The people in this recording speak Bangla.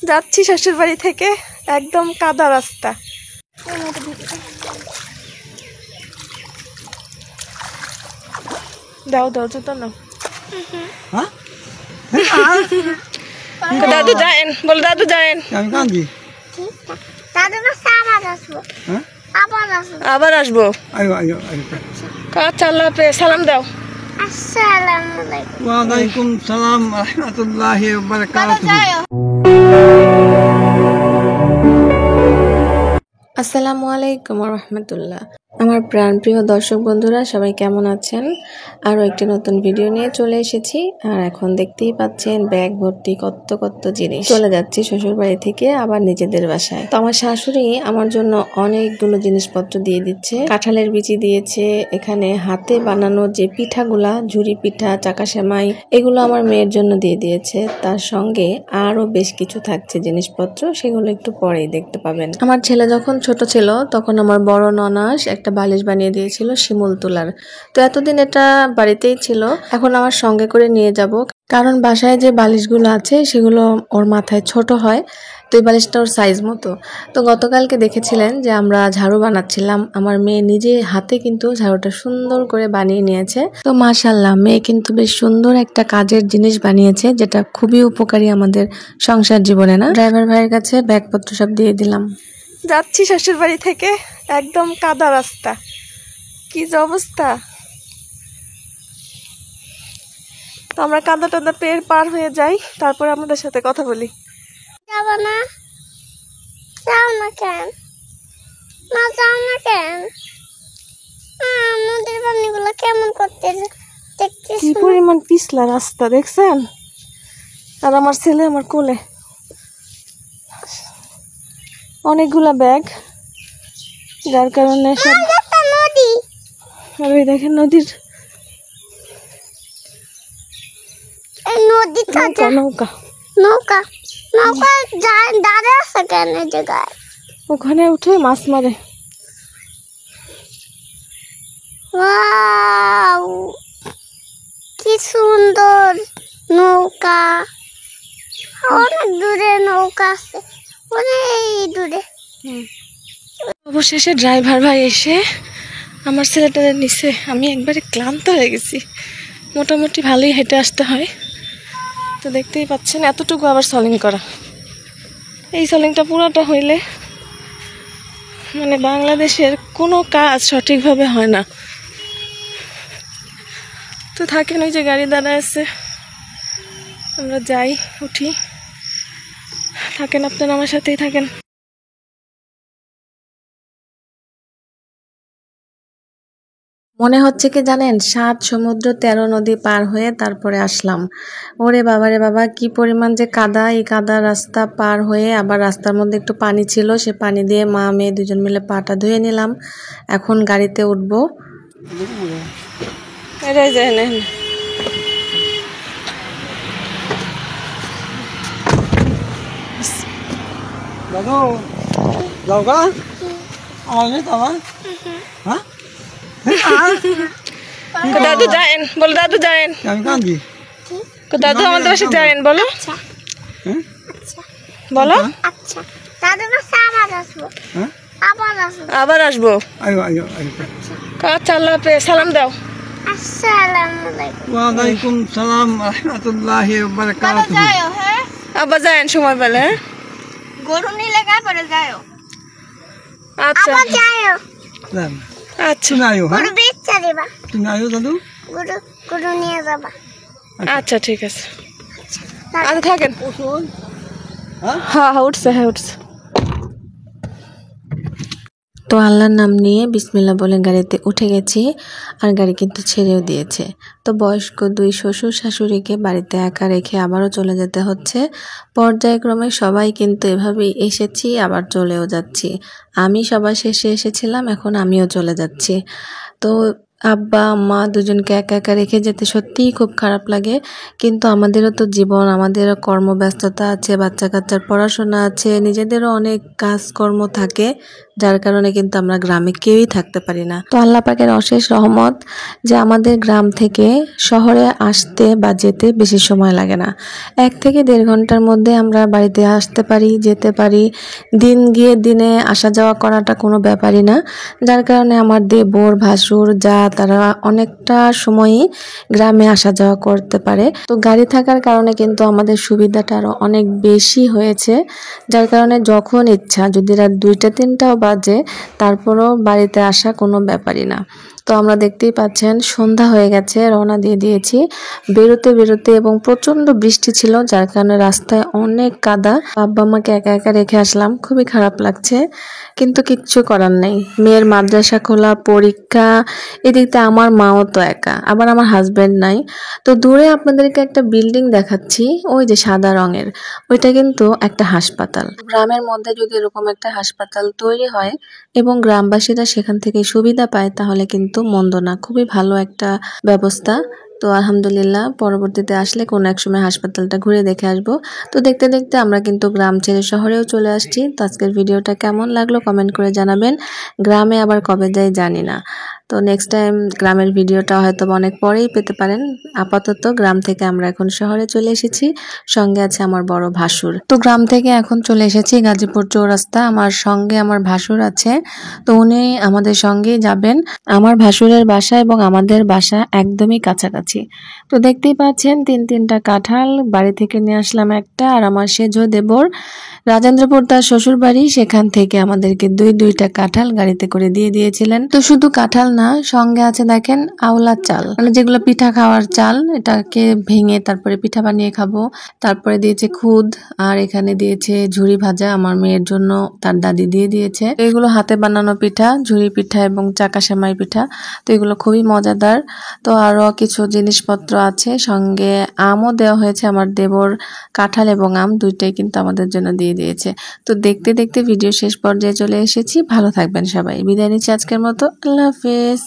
যাচ্ছি শ্বশুর বাড়ি থেকে, একদম কাদা রাস্তা। দাও দাও জুতো নাও। দাদু যায়েন, বল দাদু যায়েন। আমি কাঁদি। আবার আসবো। আচ্ছা, আল্লাহ হাফেজ, সালাম দাও। ওয়ালাইকুম সালাম রাহমাতুল্লাহি ওয়া বারাকাতুহু। আসসালামু আলাইকুম ওয়া রাহমাতুল্লাহ। আমার প্রাণপ্রিয় দর্শক বন্ধুরা সবাই কেমন আছেন? আরও একটি নতুন ভিডিও নিয়ে চলে এসেছি। আর এখন দেখতেই পাচ্ছেন ব্যাগ ভর্তি কত কত জিনিস। চলে যাচ্ছি শ্বশুর বাড়ি থেকে আবার নিজেদের বাসায়। তো আমার শাশুড়ি আমার জন্য অনেকগুলো জিনিসপত্র দিয়ে দিচ্ছে। কাঁঠালের বিচি দিয়েছে, এখানে হাতে বানানো যে পিঠাগুলা, ঝুরি পিঠা, চাকা সেমাই, এগুলো আমার মেয়ের জন্য দিয়ে দিয়েছে। তার সঙ্গে আরো বেশ কিছু থাকছে জিনিসপত্র, সেগুলো একটু পরেই দেখতে পাবেন। আমার ছেলে যখন ছোট ছিল তখন আমার বড় ননাস একটা বালিশ বানিয়ে দিয়েছিল শিমুল তুলার। তো এতদিন এটা বাড়িতেই ছিল, এখন আমার সঙ্গে করে নিয়ে যাব, কারণ বাসায় যে বালিশগুলো আছে সেগুলো ওর মাথায় ছোট হয়। তো এই বালিশটা ওর সাইজ মতো। তো গতকালকে দেখেছিলেন যে আমরা ঝাড়ু বানাচ্ছিলাম, আমার মেয়ে নিজে হাতে কিন্তু ঝাড়ুটা সুন্দর করে বানিয়ে নিয়েছে। তো মাশাআল্লাহ, মেয়ে কিন্তু বেশ সুন্দর একটা কাজের জিনিস বানিয়েছে, যেটা খুবই উপকারী আমাদের সংসার জীবনে, না? ড্রাইভার ভাইয়ের কাছে ব্যাগপত্র সব দিয়ে দিলাম। যাচ্ছি শ্বশুর বাড়ি থেকে, একদম কাদা রাস্তা, কি যে অবস্থা। তো আমরা কাদা টাদা পার হয়ে যাই, তারপর আমাদের সাথে কথা বলি। যাবো না, যাও না কেন? না যাও না কেন? নদীর পানিগুলো কেমন করতে দেখছিস? কি পরিমাণ পিছলা রাস্তা দেখছেন? আর আমার ছেলে আমার কোলে, অনেকগুলা ব্যাগ, যার কারণে সব। নদী, আর ওই দেখেন নদীর নদীটা নৌকা নৌকা নৌকা দাঁড়িয়ে আছে কেন এই জায়গায়? ওখানে উঠে মাছ মারে। ওয়াও, কি সুন্দর নৌকা। অনেক দূরে নৌকা আছে, অনেক দূরে। অবশেষে ড্রাইভার ভাই এসে আমার ছেলেটা নিচে। আমি একবারে ক্লান্ত হয়ে গেছি, মোটামুটি ভালোই হেঁটে আসতে হয়। তো দেখতেই পাচ্ছেন এতটুকু আবার সলিং করা। এই সলিংটা পুরোটা হইলে মানে বাংলাদেশের কোনো কাজ সঠিকভাবে হয় না। তো থাকেন, ওই যে গাড়ি দাঁড়ায় আছে, আমরা যাই, উঠি। থাকেন, আপনারা আমার সাথেই থাকেন। মনে হচ্ছে কি জানেন, 7 সমুদ্র 13 নদী পার হয়ে তারপরে আসলাম। ওরে বাবা রে বাবা, কি পরিমাণ যে কাদা! এই কাদা রাস্তা পার হয়ে আবার রাস্তার মধ্যে একটু পানি ছিল, সে পানি দিয়ে মা মেয়ে দুজন মিলে পাটা ধুয়ে নিলাম। এখন গাড়িতে উঠবো। এটাই যায় না দাদু যাও গা, আমাকে যাবা? হ্যাঁ, দাদু যায়েন, বলো দাদু যায়েন। আমি কাঁদি। দাদু আমাদের বাসায় যায়েন, বলো। হ্যাঁ, বলো। আচ্ছা, দাদুর কাছে আবার আসবো। হ্যাঁ, আবার আসবো। আয়ো আয়ো আয়ো। আচ্ছা, আল্লাহ হাফেজ, সালাম দাও। আসসালামু আলাইকুম। ওয়ালাইকুম সালাম রাহমাতুল্লাহি ওয়া বারাকাতুহু। হ্যাঁ, আবার যায়েন সময় পেলে। গরু নিলে গায়ে যাও। আচ্ছা আবার যাও। আচ্ছা তুমি আয়ো। হ্যাঁ, গরু বেচা দিবা। তুমি আয়ো দাদু। গরু নিয়ে যাবা। আচ্ছা ঠিক আছে। আচ্ছা থাকেন। হ্যাঁ হ্যাঁ হ্যাঁ, উঠছে, হ্যাঁ উঠছে। তো আল্লাহর নাম নিয়ে বিসমিল্লাহ বলে গাড়িতে উঠে গেছি, আর গাড়ি কিন্তু ছেড়েও দিয়েছে। তো বয়স্ক 2 শ্বশুর শাশুড়িকে বাড়িতে একা রেখে আবারও চলে যেতে হচ্ছে। পর্যায়ক্রমে সবাই কিন্তু এভাবেই এসেছি, আবার চলেও যাচ্ছি। আমি সবার শেষে এসেছিলাম, এখন আমিও চলে যাচ্ছি। তো আব্বা আম্মা দুজনকে একা একা রেখে যেতে সত্যিই খুব খারাপ লাগে, কিন্তু আমাদেরও তো জীবন, আমাদেরও কর্মব্যস্ততা আছে, বাচ্চা কাচ্চার পড়াশোনা আছে, নিজেদেরও অনেক কাজকর্ম থাকে, যার কারণে কিন্তু আমরা গ্রামে কেউই থাকতে পারি না। তো আল্লাহ পাকের অশেষ রহমত যে আমাদের গ্রাম থেকে শহরে আসতে বা যেতে বেশি সময় লাগে না। 1 থেকে 1.5 ঘন্টার মধ্যে আমরা বাড়িতে আসতে পারি, যেতে পারি। দিন গিয়ে দিনে আসা যাওয়া করাটা কোনো ব্যাপারই না। যার কারণে আমার দেবর, ভাসুর, যা তারা অনেকটা সময়ই গ্রামে আসা যাওয়া করতে পারে। তো গাড়ি থাকার কারণে কিন্তু আমাদের সুবিধাটা আরো অনেক বেশি হয়েছে। যার কারণে যখন ইচ্ছা, যদি রাত 2টা-3টাও বাজে, তারপরও বাড়িতে আসা কোনো ব্যাপারই না। তো আমরা দেখতেই পাচ্ছেন সন্ধ্যা হয়ে গেছে, রওনা দিয়ে দিয়েছি বেরোতে বেরোতে, এবং প্রচন্ড বৃষ্টি ছিল যার কারণে রাস্তায় অনেক কাদা। আব্বা আমাকে একা একা রেখে আসলাম, খুবই খারাপ লাগছে, কিন্তু কিচ্ছু করার নেই। মেয়ের মাদ্রাসা খোলা, পরীক্ষা, এদিকে আমার মাও তো একা, আবার আমার হাজবেন্ড নাই। তো দূরে আপনাদেরকে একটা বিল্ডিং দেখাচ্ছি, ওই যে সাদা রঙের, ওইটা কিন্তু একটা হাসপাতাল। গ্রামের মধ্যে যদি এরকম একটা হাসপাতাল তৈরি হয় এবং গ্রামবাসীরা সেখান থেকে সুবিধা পায় তাহলে কিন্তু মন্দ না, খুবই ভালো একটা ব্যবস্থা। তো আলহামদুলিল্লাহ, পরবর্তীতে আসলে কোনো এক সময় হাসপাতালটা ঘুরে দেখে আসবো। তো দেখতে দেখতে আমরা কিন্তু গ্রাম ছেড়ে শহরেও চলে আসছি। তো আজকের ভিডিওটা কেমন লাগলো কমেন্ট করে জানাবেন। গ্রামে আবার কবে যাই জানি না। তো নেক্সট টাইম গ্রামের ভিডিওটা হয়তো অনেক পরেই পেতে পারেন। আপাতত গ্রাম থেকে আমরা এখন শহরে চলে এসেছি, সঙ্গে আছে আমার বড় ভাসুর। তো গ্রাম থেকে এখন চলে এসেছি গাজীপুর চৌরাস্তা, আমার সঙ্গে আমার ভাসুর আছে। তো উনি আমাদের সঙ্গেই যাবেন। আমার ভাসুরের বাসা এবং আমাদের বাসা একদমই কাছাকাছি। তো দেখতেই পাচ্ছেন 3টা কাঁঠাল বাড়ি থেকে নিয়ে আসলাম একটা, আর আমার সেজো দেবর রাজেন্দ্রপুর তার শ্বশুর বাড়ি, সেখান থেকে আমাদেরকে 2টা কাঁঠাল গাড়িতে করে দিয়ে দিয়েছিলেন। তো শুধু কাঁঠাল না, সঙ্গে আছে দেখেন আওলা চাল, মানে যেগুলো পিঠা খাওয়ার চাল, এটাকে ভেঙে তারপরে পিঠা বানিয়ে খাবো। তারপরে দিয়েছে খুদ, আর এখানে দিয়েছে ঝুরি ভাজা, আমার মেয়ের জন্য তার দাদি দিয়ে দিয়েছে। এগুলো হাতে বানানো পিঠা, ঝুরি পিঠা এবং চাকা সেমাই পিঠা। তো এগুলো খুবই মজাদার। তো আরো কিছু জিনিসপত্র আছে, সঙ্গে আমও দেওয়া হয়েছে। আমার দেবর কাঁঠাল এবং আম দুইটাই কিন্তু আমাদের জন্য দিয়ে দিয়েছে। তো দেখতে দেখতে ভিডিও শেষ পর্যায়ে চলে এসেছি। ভালো থাকবেন সবাই, বিদায় নিচ্ছি আজকের মতো। আল্লাহ হাফেজ।